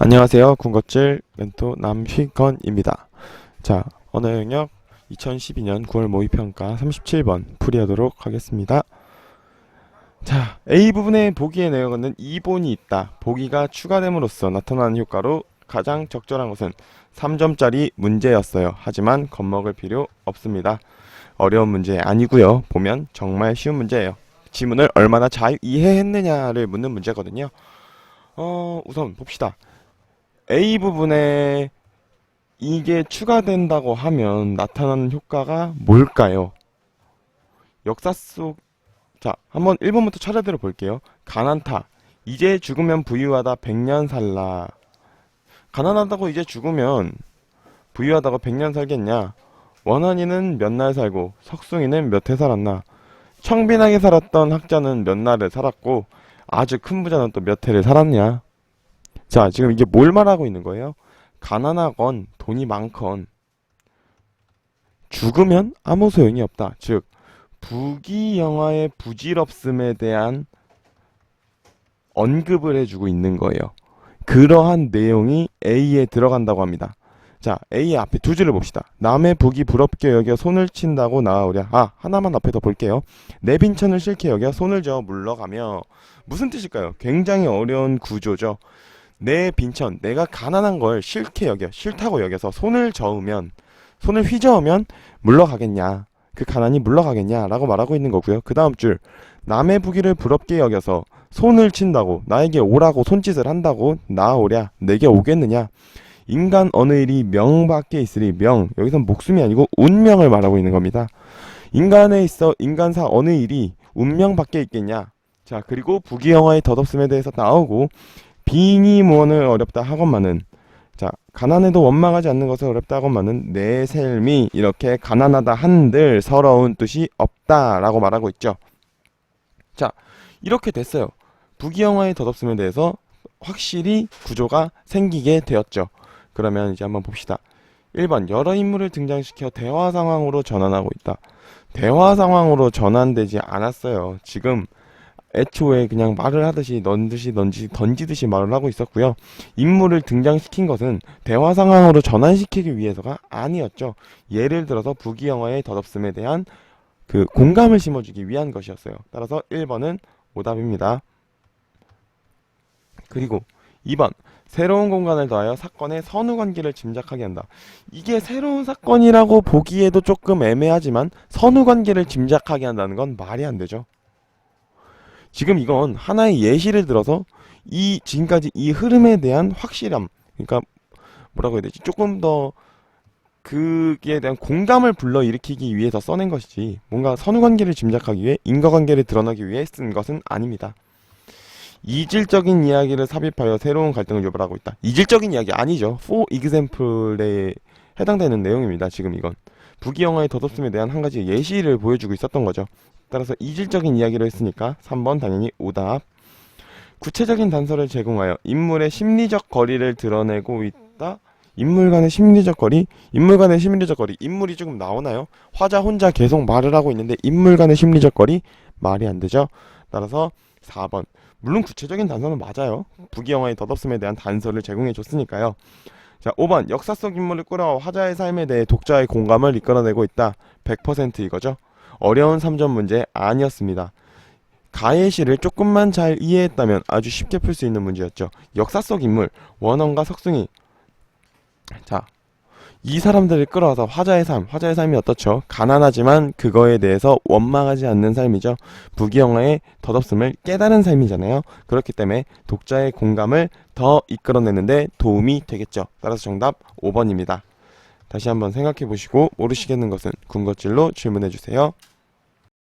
안녕하세요. 군것질 멘토 남희건입니다. 자, 언어 영역 2012년 9월 모의평가 37번 풀이하도록 하겠습니다. 자, A 부분의 보기의 내용은 2본이 있다. 보기가 추가됨으로써 나타나는 효과로 가장 적절한 것은 3점짜리 문제였어요. 하지만 겁먹을 필요 없습니다. 어려운 문제 아니고요. 보면 정말 쉬운 문제예요. 지문을 얼마나 잘 이해했느냐를 묻는 문제거든요. 우선 봅시다. A 부분에 이게 추가된다고 하면 나타나는 효과가 뭘까요? 역사 속, 자, 한번 1번부터 차례대로 볼게요. 가난타. 이제 죽으면 부유하다 100년 살라. 가난하다고 이제 죽으면 부유하다고 100년 살겠냐? 원한이는 몇 날 살고 석숭이는 몇 해 살았나? 청빈하게 살았던 학자는 몇 날을 살았고 아주 큰 부자는 또 몇 해를 살았냐? 자, 지금 이게 뭘 말하고 있는 거예요? 가난하건 돈이 많건 죽으면 아무 소용이 없다. 즉, 부귀영화의 부질없음에 대한 언급을 해주고 있는 거예요. 그러한 내용이 A에 들어간다고 합니다. 자, A 앞에 두 줄을 봅시다. 남의 부귀 부럽게 여겨 손을 친다고 나아오랴. 하나만 앞에 더 볼게요. 내 빈천을 싫게 여겨 손을 저어 물러가며. 무슨 뜻일까요? 굉장히 어려운 구조죠. 내 빈천, 내가 가난한 걸 싫게 여겨, 싫다고 여겨서 손을 저으면, 손을 휘저으면 물러가겠냐, 그 가난이 물러가겠냐 라고 말하고 있는 거고요. 그 다음 줄, 남의 부귀를 부럽게 여겨서 손을 친다고, 나에게 오라고 손짓을 한다고 나아오랴, 내게 오겠느냐. 인간 어느 일이 명밖에 있으리. 명, 여기선 목숨이 아니고 운명을 말하고 있는 겁니다. 인간에 있어 인간사 어느 일이 운명밖에 있겠냐. 자, 그리고 부귀영화의 덧없음에 대해서 나오고, 빙의 무언을 어렵다 하건만은, 자, 가난해도 원망하지 않는 것을 어렵다 하건만은 내 삶이 이렇게 가난하다 한들 서러운 뜻이 없다라고 말하고 있죠. 자, 이렇게 됐어요. 부귀영화의 덧없음에 대해서 확실히 구조가 생기게 되었죠. 그러면 이제 한번 봅시다. 1번, 여러 인물을 등장시켜 대화 상황으로 전환하고 있다. 대화 상황으로 전환되지 않았어요. 지금 애초에 그냥 말을 하듯이 던지듯이 말을 하고 있었고요. 인물을 등장시킨 것은 대화 상황으로 전환시키기 위해서가 아니었죠. 예를 들어서 부귀영화의 덧없음에 대한 그 공감을 심어주기 위한 것이었어요. 따라서 1번은 오답입니다. 그리고 2번, 새로운 공간을 더하여 사건의 선후관계를 짐작하게 한다. 이게 새로운 사건이라고 보기에도 조금 애매하지만 선후관계를 짐작하게 한다는 건 말이 안 되죠. 지금 이건 하나의 예시를 들어서 지금까지 이 흐름에 대한 확실함, 그러니까 뭐라고 해야 되지? 조금 더 그에 대한 공감을 불러일으키기 위해서 써낸 것이지, 뭔가 선후관계를 짐작하기 위해, 인과관계를 드러나기 위해 쓴 것은 아닙니다. 이질적인 이야기를 삽입하여 새로운 갈등을 유발하고 있다. 이질적인 이야기 아니죠. For example에 해당되는 내용입니다. 지금 이건 부귀영화의 덧없음에 대한 한 가지 예시를 보여주고 있었던 거죠. 따라서 이질적인 이야기를 했으니까 3번 당연히 오답. 구체적인 단서를 제공하여 인물의 심리적 거리를 드러내고 있다. 인물 간의 심리적 거리? 인물이 조금 나오나요? 화자 혼자 계속 말을 하고 있는데 인물 간의 심리적 거리? 말이 안 되죠. 따라서 4번. 물론 구체적인 단서는 맞아요. 부귀영화의 덧없음에 대한 단서를 제공해 줬으니까요. 자, 5번. 역사 속 인물을 끌어와 화자의 삶에 대해 독자의 공감을 이끌어내고 있다. 100% 이거죠. 어려운 3점 문제 아니었습니다. 가의 시를 조금만 잘 이해했다면 아주 쉽게 풀 수 있는 문제였죠. 역사 속 인물, 원원과 석승이. 자, 이 사람들을 끌어와서 화자의 삶이 어떻죠? 가난하지만 그거에 대해서 원망하지 않는 삶이죠. 부귀영화의 덧없음을 깨달은 삶이잖아요. 그렇기 때문에 독자의 공감을 더 이끌어내는데 도움이 되겠죠. 따라서 정답 5번입니다. 다시 한번 생각해 보시고 모르시겠는 것은 군것질로 질문해 주세요.